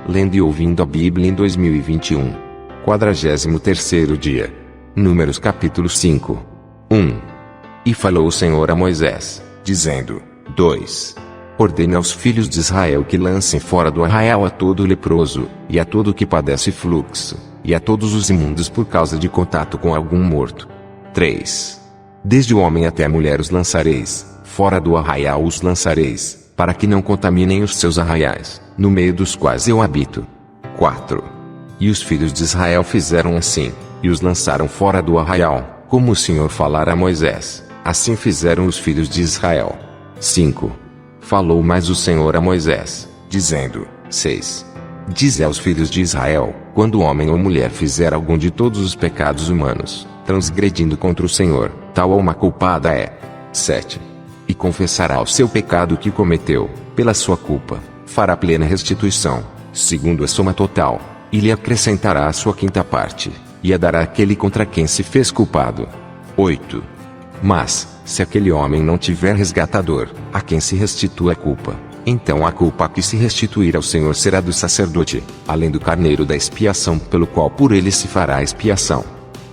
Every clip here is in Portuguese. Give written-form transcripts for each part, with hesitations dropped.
lendo e ouvindo a Bíblia em 2021. 43º dia. Números capítulo 5. 1. E falou o Senhor a Moisés, dizendo: 2. Ordene aos filhos de Israel que lancem fora do arraial a todo leproso, e a todo que padece fluxo, e a todos os imundos por causa de contato com algum morto. 3. Desde o homem até a mulher os lançareis, fora do arraial os lançareis, para que não contaminem os seus arraiais, no meio dos quais eu habito. 4. E os filhos de Israel fizeram assim, e os lançaram fora do arraial, como o Senhor falara a Moisés, assim fizeram os filhos de Israel. 5. Falou mais o Senhor a Moisés, dizendo: 6. Dize aos filhos de Israel, quando homem ou mulher fizer algum de todos os pecados humanos, transgredindo contra o Senhor, tal alma culpada é. 7. E confessará o seu pecado que cometeu, pela sua culpa, fará plena restituição, segundo a soma total, e lhe acrescentará a sua quinta parte, e a dará àquele contra quem se fez culpado. 8. Mas, se aquele homem não tiver resgatador, a quem se restitua a culpa, então a culpa a que se restituir ao Senhor será do sacerdote, além do carneiro da expiação pelo qual por ele se fará a expiação.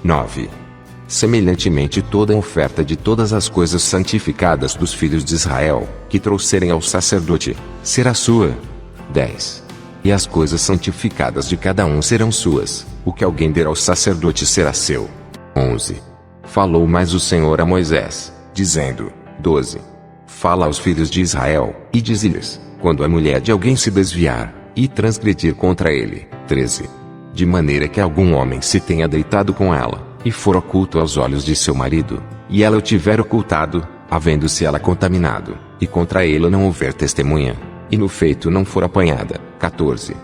9. Semelhantemente toda a oferta de todas as coisas santificadas dos filhos de Israel, que trouxerem ao sacerdote, será sua. 10. E as coisas santificadas de cada um serão suas, o que alguém der ao sacerdote será seu. 11. Falou mais o Senhor a Moisés, dizendo: 12. Fala aos filhos de Israel, e dize-lhes, quando a mulher de alguém se desviar, e transgredir contra ele. 13. De maneira que algum homem se tenha deitado com ela, e for oculto aos olhos de seu marido, e ela o tiver ocultado, havendo-se ela contaminado, e contra ele não houver testemunha, e no feito não for apanhada. 14.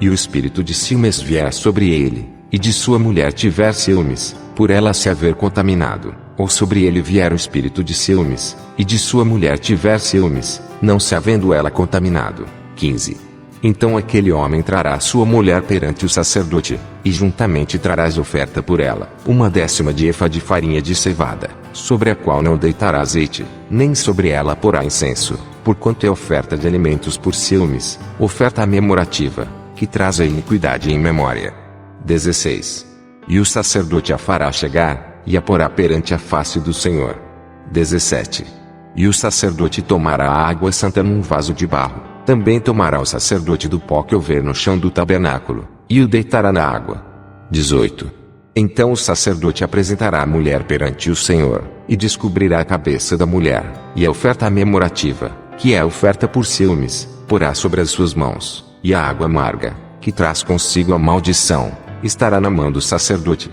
E o espírito de ciúmes vier sobre ele, e de sua mulher tiver ciúmes, por ela se haver contaminado, ou sobre ele vier o espírito de ciúmes, e de sua mulher tiver ciúmes, não se havendo ela contaminado. 15. Então aquele homem trará sua mulher perante o sacerdote, e juntamente trarás oferta por ela, 1/10 de efa de farinha de cevada, sobre a qual não deitará azeite, nem sobre ela porá incenso, porquanto é oferta de alimentos por ciúmes, oferta memorativa, que traz a iniquidade em memória. 16. E o sacerdote a fará chegar, e a porá perante a face do Senhor. 17. E o sacerdote tomará a água santa num vaso de barro, também tomará o sacerdote do pó que houver no chão do tabernáculo, e o deitará na água. 18. Então o sacerdote apresentará a mulher perante o Senhor, e descobrirá a cabeça da mulher, e a oferta memorativa, que é a oferta por ciúmes, porá sobre as suas mãos, e a água amarga, que traz consigo a maldição, estará na mão do sacerdote.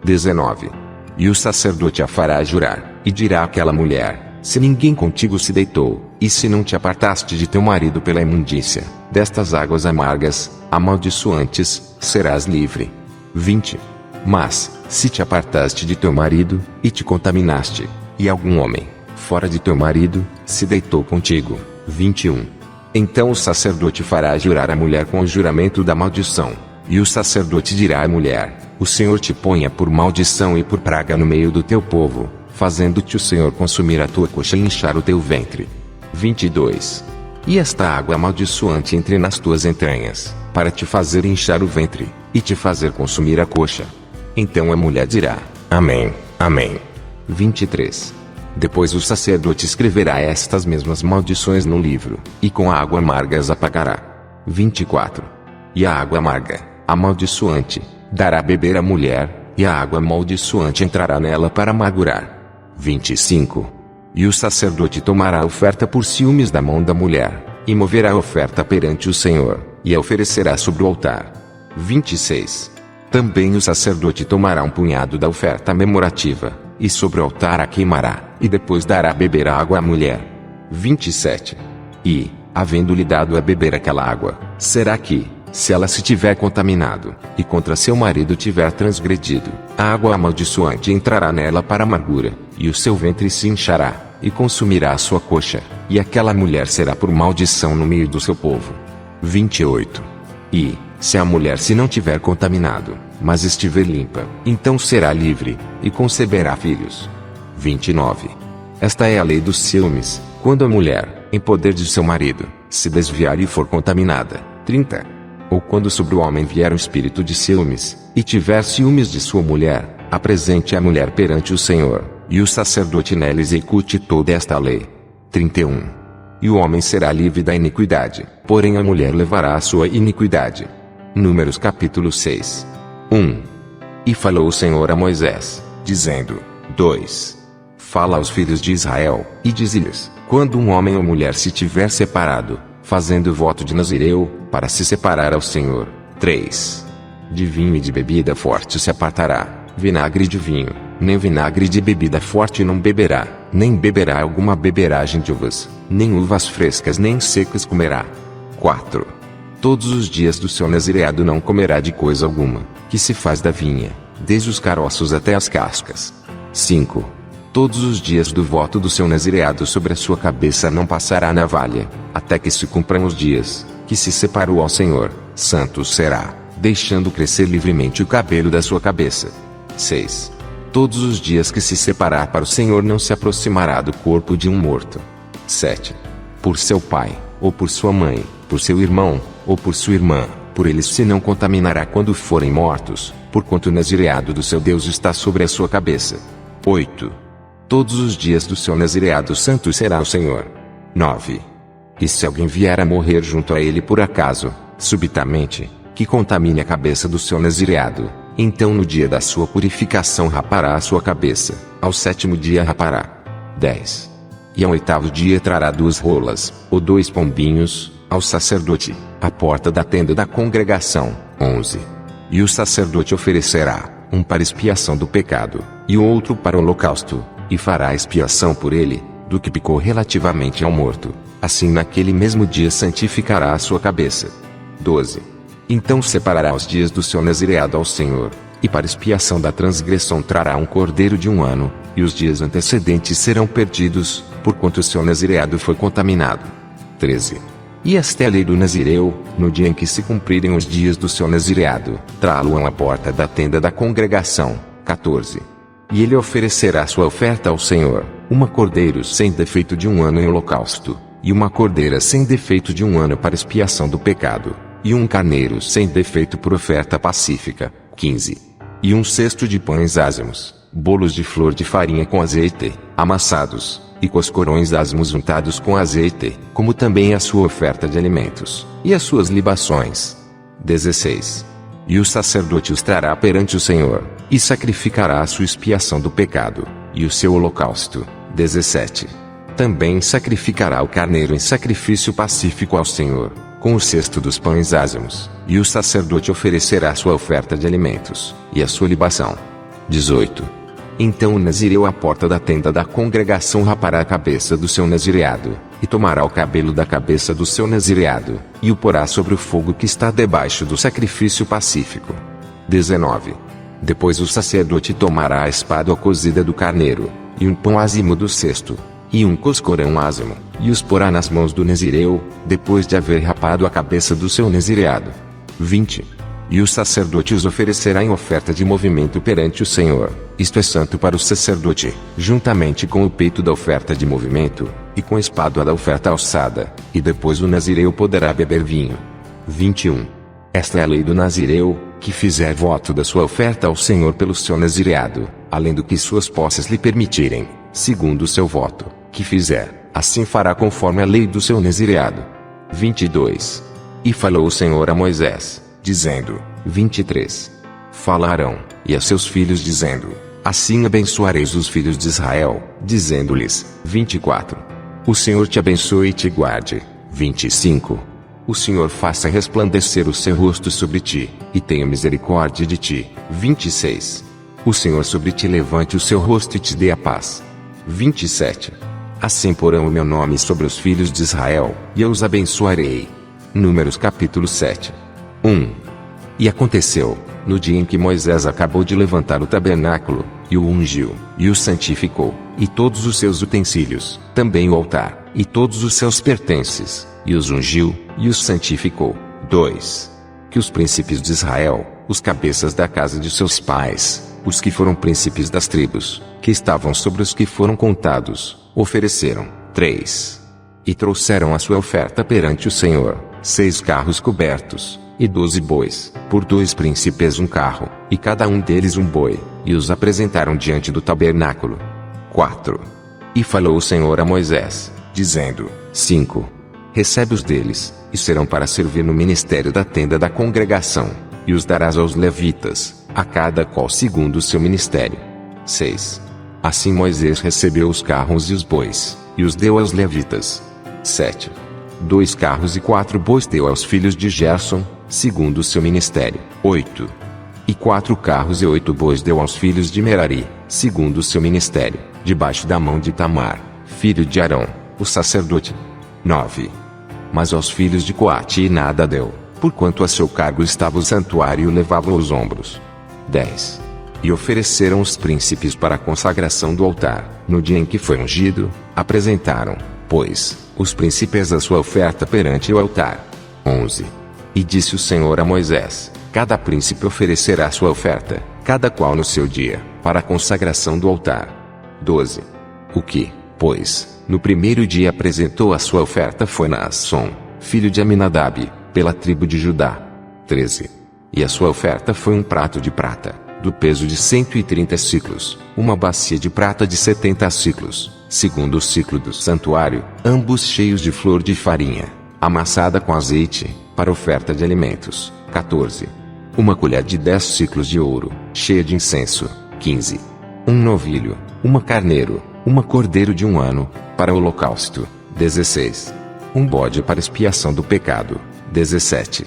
19. E o sacerdote a fará jurar, e dirá àquela mulher: se ninguém contigo se deitou, e se não te apartaste de teu marido pela imundícia, destas águas amargas, amaldiçoantes, serás livre. 20. Mas, se te apartaste de teu marido, e te contaminaste, e algum homem, fora de teu marido, se deitou contigo. 21. Então o sacerdote fará jurar a mulher com o juramento da maldição, e o sacerdote dirá à mulher: o Senhor te ponha por maldição e por praga no meio do teu povo, fazendo-te o Senhor consumir a tua coxa e inchar o teu ventre. 22. E esta água amaldiçoante entre nas tuas entranhas, para te fazer inchar o ventre, e te fazer consumir a coxa. Então a mulher dirá: Amém, Amém. 23. Depois o sacerdote escreverá estas mesmas maldições no livro, e com a água amarga as apagará. 24. E a água amarga, amaldiçoante, dará a beber à mulher, e a água amaldiçoante entrará nela para amargurar. 25. E o sacerdote tomará a oferta por ciúmes da mão da mulher, e moverá a oferta perante o Senhor, e a oferecerá sobre o altar. 26. Também o sacerdote tomará um punhado da oferta memorativa, e sobre o altar a queimará, e depois dará a beber a água à mulher. 27. E, havendo-lhe dado a beber aquela água, será que, se ela se tiver contaminado, e contra seu marido tiver transgredido, a água amaldiçoante entrará nela para amargura, e o seu ventre se inchará, e consumirá a sua coxa, e aquela mulher será por maldição no meio do seu povo. 28. E, se a mulher se não tiver contaminado, mas estiver limpa, então será livre, e conceberá filhos. 29. Esta é a lei dos ciúmes, quando a mulher, em poder de seu marido, se desviar e for contaminada. 30. ou quando sobre o homem vier um espírito de ciúmes, e tiver ciúmes de sua mulher, apresente a mulher perante o Senhor, e o sacerdote nela execute toda esta lei. 31. E o homem será livre da iniquidade, porém a mulher levará a sua iniquidade. Números capítulo 6. 1. E falou o Senhor a Moisés, dizendo: 2. Fala aos filhos de Israel, e dize-lhes: quando um homem ou mulher se tiver separado, fazendo voto de Nazireu, para se separar ao Senhor. 3. De vinho e de bebida forte se apartará, vinagre de vinho, nem vinagre de bebida forte não beberá, nem beberá alguma beberagem de uvas, nem uvas frescas nem secas comerá. 4. Todos os dias do seu nazireado não comerá de coisa alguma, que se faz da vinha, desde os caroços até as cascas. 5. Todos os dias do voto do seu nazireado sobre a sua cabeça não passará navalha, até que se cumpram os dias, que se separou ao Senhor, santo será, deixando crescer livremente o cabelo da sua cabeça. 6. Todos os dias que se separar para o Senhor não se aproximará do corpo de um morto. 7. Por seu pai, ou por sua mãe, por seu irmão, ou por sua irmã, por eles se não contaminará quando forem mortos, porquanto o nazireado do seu Deus está sobre a sua cabeça. 8. Todos os dias do seu nazireado santo será o Senhor. 9. E se alguém vier a morrer junto a ele por acaso, subitamente, que contamine a cabeça do seu nazireado, então no dia da sua purificação rapará a sua cabeça, ao 7º dia rapará. 10. E ao 8º dia trará 2 rolas, ou 2 pombinhos, ao sacerdote, à porta da tenda da congregação. 11. E o sacerdote oferecerá, um para expiação do pecado, e o outro para o holocausto, e fará expiação por ele, do que pecou relativamente ao morto. Assim naquele mesmo dia santificará a sua cabeça. 12. Então separará os dias do seu nazireado ao Senhor, e para expiação da transgressão trará um cordeiro de 1 ano, e os dias antecedentes serão perdidos, porquanto o seu nazireado foi contaminado. 13. E esta é a lei do nazireu: no dia em que se cumprirem os dias do seu nazireado, trá-lo à porta da tenda da congregação. 14. E ele oferecerá sua oferta ao Senhor, uma cordeiro sem defeito de 1 ano em holocausto, e uma cordeira sem defeito de 1 ano para expiação do pecado, e um carneiro sem defeito por oferta pacífica. 15. E 1 cesto de pães ázimos, bolos de flor de farinha com azeite, amassados, e coscorões ázimos untados com azeite, como também a sua oferta de alimentos, e as suas libações. 16. E o sacerdote os trará perante o Senhor, e sacrificará a sua expiação do pecado, e o seu holocausto. 17. Também sacrificará o carneiro em sacrifício pacífico ao Senhor, com o cesto dos pães ázimos, e o sacerdote oferecerá sua oferta de alimentos, e a sua libação. 18. Então o nazireu à porta da tenda da congregação rapará a cabeça do seu nazireado, e tomará o cabelo da cabeça do seu nazireado, e o porá sobre o fogo que está debaixo do sacrifício pacífico. 19. Depois o sacerdote tomará a espada cozida do carneiro, e um pão ázimo do cesto, e um coscorão ázimo, e os porá nas mãos do nazireu, depois de haver rapado a cabeça do seu nazireado. 20. E o sacerdote os oferecerá em oferta de movimento perante o Senhor, isto é santo para o sacerdote, juntamente com o peito da oferta de movimento, e com a espádua da oferta alçada, e depois o nazireu poderá beber vinho. 21. Esta é a lei do nazireu, que fizer voto da sua oferta ao Senhor pelo seu nazireado, além do que suas posses lhe permitirem, segundo o seu voto, que fizer, assim fará conforme a lei do seu nazireado. 22. E falou o Senhor a Moisés, dizendo: 23. Fala a Arão, e a seus filhos dizendo: assim abençoareis os filhos de Israel, dizendo-lhes: 24. O Senhor te abençoe e te guarde. 25. O Senhor faça resplandecer o seu rosto sobre ti, e tenha misericórdia de ti. 26. O Senhor sobre ti levante o seu rosto e te dê a paz. 27. Assim porão o meu nome sobre os filhos de Israel, e eu os abençoarei. Números capítulo 7. 1. E aconteceu, no dia em que Moisés acabou de levantar o tabernáculo, e o ungiu, e o santificou, e todos os seus utensílios, também o altar, e todos os seus pertences, e os ungiu, e os santificou. 2. Que os príncipes de Israel, os cabeças da casa de seus pais, os que foram príncipes das tribos, que estavam sobre os que foram contados, ofereceram. 3. E trouxeram a sua oferta perante o Senhor, 6 carros cobertos, e 12 bois, por 2 príncipes um carro, e cada um deles um boi, e os apresentaram diante do tabernáculo. 4. E falou o Senhor a Moisés, dizendo: 5. Recebe os deles, e serão para servir no ministério da tenda da congregação, e os darás aos levitas, a cada qual segundo o seu ministério. 6. Assim Moisés recebeu os carros e os bois, e os deu aos levitas. 7. 2 carros e 4 bois deu aos filhos de Gerson, segundo o seu ministério. 8. E 4 carros e 8 bois deu aos filhos de Merari, segundo o seu ministério, debaixo da mão de Itamar, filho de Arão, o sacerdote. 9. Mas aos filhos de Coate nada deu, porquanto a seu cargo estava o santuário e o levavam aos ombros. 10. E ofereceram os príncipes para a consagração do altar, no dia em que foi ungido, apresentaram, pois, os príncipes a sua oferta perante o altar. 11. E disse o Senhor a Moisés: cada príncipe oferecerá sua oferta, cada qual no seu dia, para a consagração do altar. 12. O que, pois, no primeiro dia apresentou a sua oferta foi Naasson, filho de Aminadab, pela tribo de Judá. 13. E a sua oferta foi um prato de prata, do peso de 130 siclos, uma bacia de prata de 70 siclos, segundo o ciclo do santuário, ambos cheios de flor de farinha, amassada com azeite, para oferta de alimentos. 14. Uma colher de 10 siclos de ouro, cheia de incenso. 15. Um novilho, uma carneiro, uma cordeiro de 1 ano, para o holocausto. 16. Um bode para expiação do pecado. 17.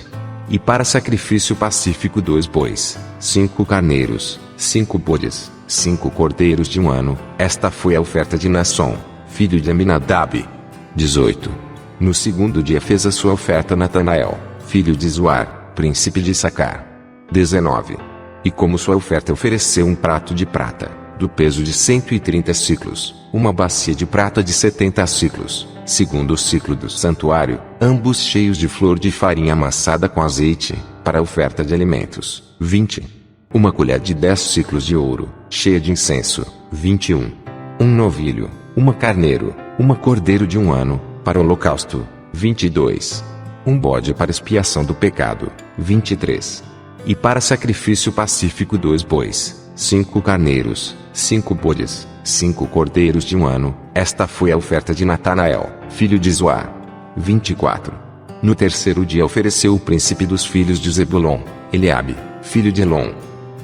E para sacrifício pacífico 2 bois, 5 carneiros, 5 bodes, 5 cordeiros de 1 ano, esta foi a oferta de Naasson, filho de Aminadab. 18. No segundo dia fez a sua oferta Natanael, filho de Zuar, príncipe de Issacar. 19. E como sua oferta ofereceu um prato de prata, do peso de 130 siclos, uma bacia de prata de 70 siclos, segundo o ciclo do santuário, ambos cheios de flor de farinha amassada com azeite, para a oferta de alimentos. 20. Uma colher de 10 siclos de ouro, cheia de incenso. 21. Um novilho, uma carneiro, uma cordeiro de 1 ano, para o holocausto. 22. Um bode para expiação do pecado. 23. E para sacrifício pacífico 2 bois, 5 carneiros, 5 bodes, 5 cordeiros de 1 ano, esta foi a oferta de Natanael, filho de Zuar. 24. No terceiro dia ofereceu o príncipe dos filhos de Zebulon, Eliabe, filho de Elon.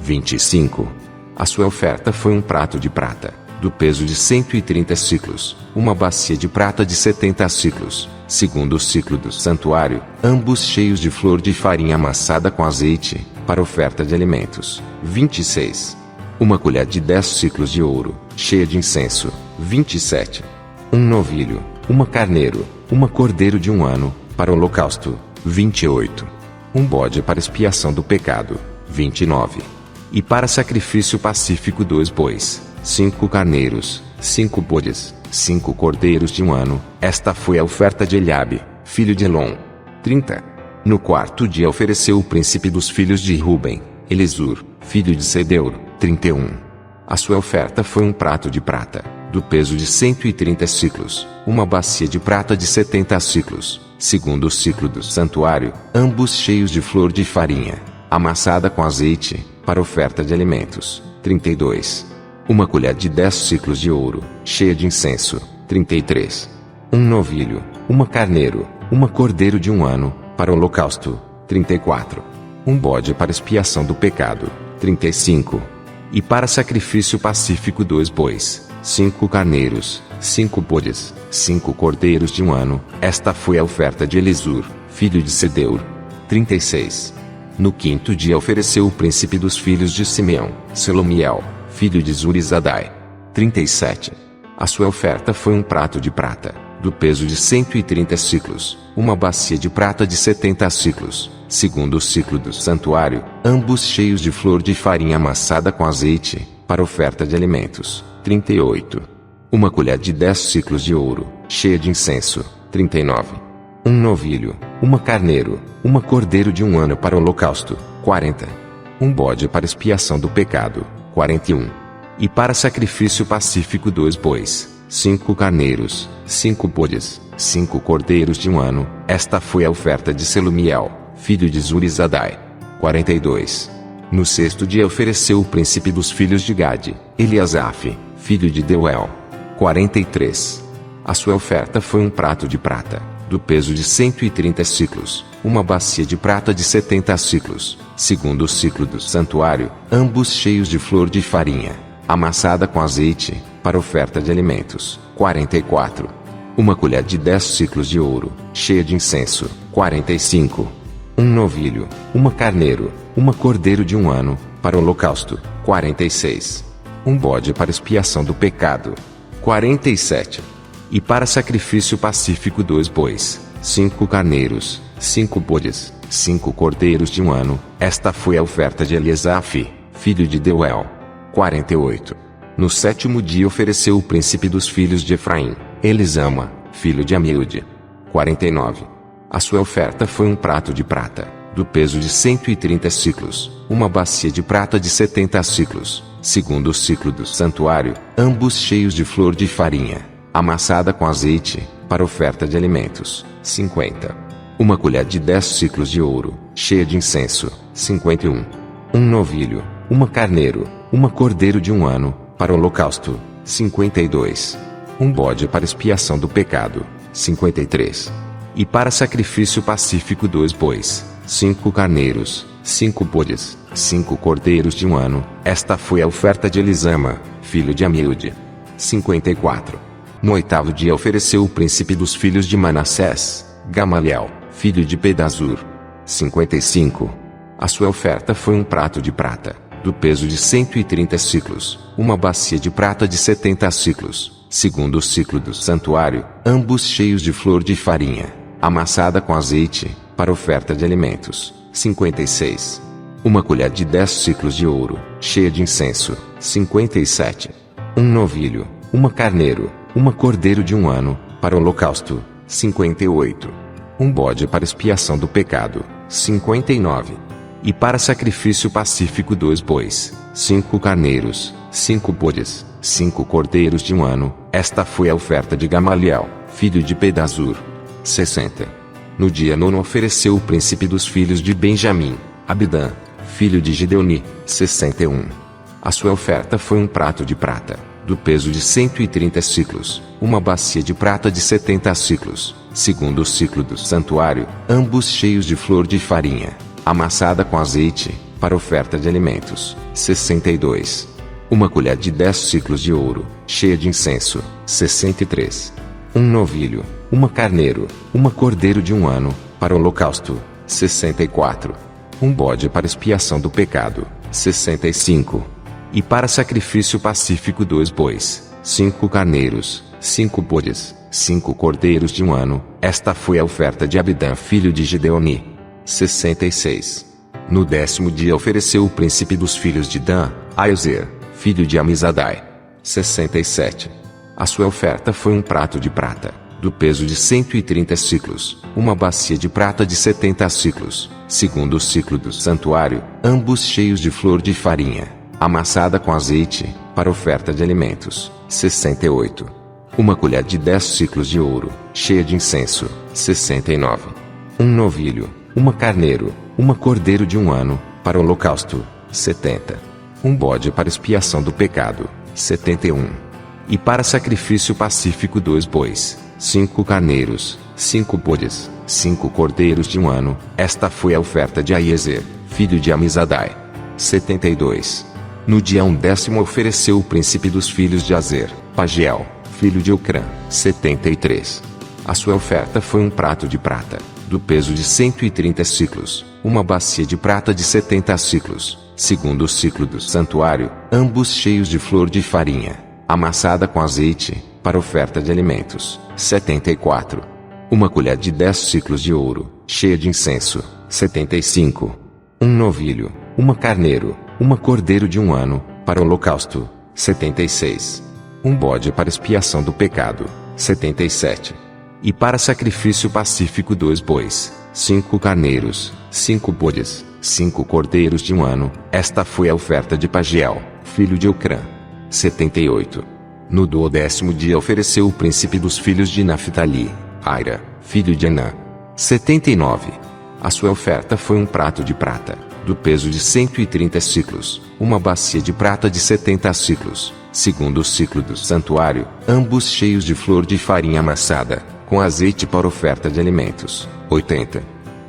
25. A sua oferta foi um prato de prata, do peso de 130 siclos, uma bacia de prata de 70 siclos, segundo o ciclo do santuário, ambos cheios de flor de farinha amassada com azeite, para oferta de alimentos. 26. Uma colher de 10 siclos de ouro, cheia de incenso. 27. Um novilho, uma carneiro, uma cordeiro de 1 ano, para o holocausto. 28. Um bode para expiação do pecado. 29. E para sacrifício pacífico 2 bois, 5 carneiros, 5 bodes, 5 cordeiros de 1 ano, esta foi a oferta de Eliabe, filho de Elon. 30. No quarto dia ofereceu o príncipe dos filhos de Ruben, Elisur, filho de Sedeur. 31. A sua oferta foi um prato de prata, do peso de 130 siclos, uma bacia de prata de 70 siclos, segundo o ciclo do santuário, ambos cheios de flor de farinha, amassada com azeite, para oferta de alimentos. 32. Uma colher de 10 siclos de ouro, cheia de incenso. 33. Um novilho, uma carneiro, uma cordeiro de 1 ano, para o holocausto. 34. Um bode para expiação do pecado. 35. E para sacrifício pacífico 2 bois, 5 carneiros, 5 bodes, 5 cordeiros de 1 ano, esta foi a oferta de Elisur, filho de Sedeur. 36. No quinto dia ofereceu o príncipe dos filhos de Simeão, Selomiel, filho de Zurizadai. 37. A sua oferta foi um prato de prata, do peso de 130 siclos, uma bacia de prata de 70 siclos, segundo o ciclo do santuário, ambos cheios de flor de farinha amassada com azeite, para oferta de alimentos. 38. Uma colher de 10 siclos de ouro, cheia de incenso. 39. Um novilho, uma carneiro, uma cordeiro de 1 ano para o holocausto. 40. Um bode para expiação do pecado. 41. E para sacrifício pacífico 2 bois, 5 carneiros, 5 bodes, 5 cordeiros de 1 ano, esta foi a oferta de Selumiel, filho de Zurizadai. 42. No sexto dia ofereceu o príncipe dos filhos de Gade, Eliasaf, filho de Deuel. 43. A sua oferta foi um prato de prata, do peso de 130 siclos, uma bacia de prata de 70 siclos, segundo o ciclo do santuário, ambos cheios de flor de farinha, amassada com azeite, para oferta de alimentos. 44. Uma colher de 10 siclos de ouro, cheia de incenso. 45. Um novilho, uma carneiro, uma cordeiro de 1 ano, para holocausto. 46. Um bode para expiação do pecado. 47. E para sacrifício pacífico 2 bois, 5 carneiros, 5 bodes, 5 cordeiros de 1 ano, esta foi a oferta de Eliasaf, filho de Deuel. 48. No sétimo dia ofereceu o príncipe dos filhos de Efraim, Elisama, filho de Amiúde. 49. A sua oferta foi um prato de prata, do peso de 130 siclos, uma bacia de prata de 70 siclos, segundo o ciclo do santuário, ambos cheios de flor de farinha, amassada com azeite, para oferta de alimentos. 50. Uma colher de 10 siclos de ouro, cheia de incenso. 51. Um novilho, uma carneiro, uma cordeiro de 1 ano, para holocausto. 52. Um bode para expiação do pecado. 53. E para sacrifício pacífico 2 bois, 5 carneiros, 5 bodes, 5 cordeiros de 1 ano, esta foi a oferta de Elisama, filho de Amiúde. 54. No oitavo dia ofereceu o príncipe dos filhos de Manassés, Gamaliel, filho de Pedazur. 55. A sua oferta foi um prato de prata, do peso de 130 siclos, uma bacia de prata de 70 siclos, segundo o ciclo do santuário, ambos cheios de flor de farinha, amassada com azeite, para oferta de alimentos. 56. Uma colher de 10 siclos de ouro, cheia de incenso. 57. Um novilho, uma carneiro, uma cordeiro de 1 ano, para holocausto. 58. Um bode para expiação do pecado. 59. E para sacrifício pacífico 2 bois, 5 carneiros, 5 bodes, 5 cordeiros de 1 ano, esta foi a oferta de Gamaliel, filho de Pedazur. 60. No dia nono ofereceu o príncipe dos filhos de Benjamim, Abidã, filho de Gideoni. 61. A sua oferta foi um prato de prata, do peso de 130 siclos, uma bacia de prata de 70 siclos, segundo o ciclo do santuário, ambos cheios de flor de farinha, amassada com azeite, para oferta de alimentos. 62. Uma colher de 10 siclos de ouro, cheia de incenso. 63. Um novilho, uma carneiro, uma cordeiro de 1 ano, para holocausto. 64. Um bode para expiação do pecado. 65. E para sacrifício pacífico 2 bois, 5 carneiros, 5 bodes, 5 cordeiros de 1 ano, esta foi a oferta de Abidã filho de Gideoni. 66. No 10º dia ofereceu o príncipe dos filhos de Dan, Aiezer, filho de Amizadai. 67. A sua oferta foi um prato de prata, do peso de 130 siclos, uma bacia de prata de 70 siclos, segundo o ciclo do santuário, ambos cheios de flor de farinha, amassada com azeite, para oferta de alimentos. 68. Uma colher de 10 siclos de ouro, cheia de incenso. 69. Um novilho, uma carneiro, uma cordeiro de 1 ano, para holocausto. 70. Um bode para expiação do pecado. 71. E para sacrifício pacífico 2 bois, 5 carneiros, 5 bodes, 5 cordeiros de 1 ano, esta foi a oferta de Aiezer, filho de Amizadai. 72. No dia 10º ofereceu o príncipe dos filhos de Azer, Pagiel, filho de Ocrã. 73. A sua oferta foi um prato de prata, do peso de 130 siclos, uma bacia de prata de 70 siclos, segundo o ciclo do santuário, ambos cheios de flor de farinha, amassada com azeite, para oferta de alimentos. 74. Uma colher de 10 siclos de ouro, cheia de incenso. 75. Um novilho, uma carneiro, uma cordeiro de 1 ano, para holocausto. 76. Um bode para expiação do pecado. 77. E para sacrifício pacífico 2 bois, 5 carneiros, 5 bodes, 5 cordeiros de 1 ano, esta foi a oferta de Pagiel, filho de Ocrã. 78. No 12º dia ofereceu o príncipe dos filhos de Naphtali, Aira, filho de Anã. 79. A sua oferta foi um prato de prata, do peso de 130 siclos, uma bacia de prata de 70 siclos, segundo o ciclo do santuário, ambos cheios de flor de farinha amassada, com azeite para oferta de alimentos, 80.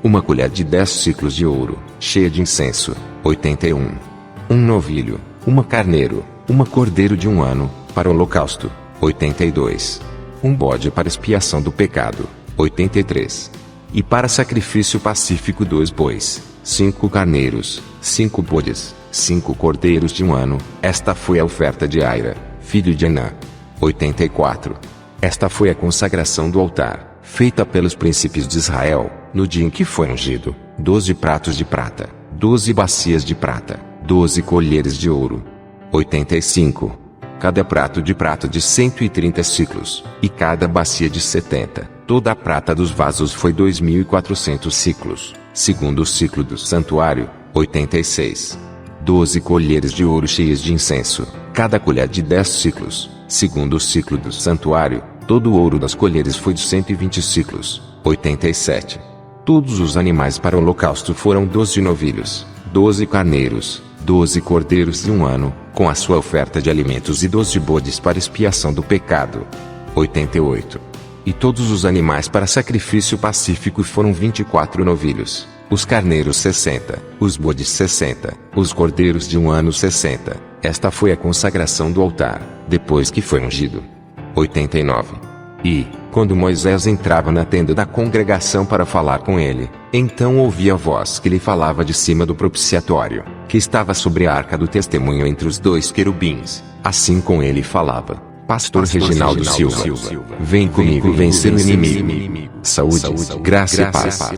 Uma colher de 10 siclos de ouro, cheia de incenso, 81. Um novilho, uma carneiro, uma cordeiro de 1 ano, para o holocausto, 82. Um bode para expiação do pecado, 83. E para sacrifício pacífico 2 bois, 5 carneiros, 5 bodes, 5 cordeiros de 1 ano, esta foi a oferta de Aira, filho de Anã. 84. Esta foi a consagração do altar, feita pelos príncipes de Israel, no dia em que foi ungido, 12 pratos de prata, 12 bacias de prata, 12 colheres de ouro. 85. Cada prato de prata de 130 siclos, e cada bacia de 70, toda a prata dos vasos foi 2.400 siclos, segundo o ciclo do santuário, 86. 12 colheres de ouro cheias de incenso, cada colher de 10 siclos, segundo o ciclo do santuário, todo o ouro das colheres foi de 120 siclos, 87. Todos os animais para o holocausto foram 12 novilhos, 12 carneiros, 12 cordeiros de 1 ano, com a sua oferta de alimentos e 12 bodes para expiação do pecado. 88. E todos os animais para sacrifício pacífico foram 24 novilhos, os carneiros 60, os bodes 60, os cordeiros de 1 ano 60. Esta foi a consagração do altar, depois que foi ungido. 89. E, quando Moisés entrava na tenda da congregação para falar com ele, então ouvia a voz que lhe falava de cima do propiciatório, que estava sobre a arca do testemunho entre os 2 querubins. Assim com ele falava: Pastor Reginaldo Silva, vem comigo vencer o inimigo. Saúde, graça e paz.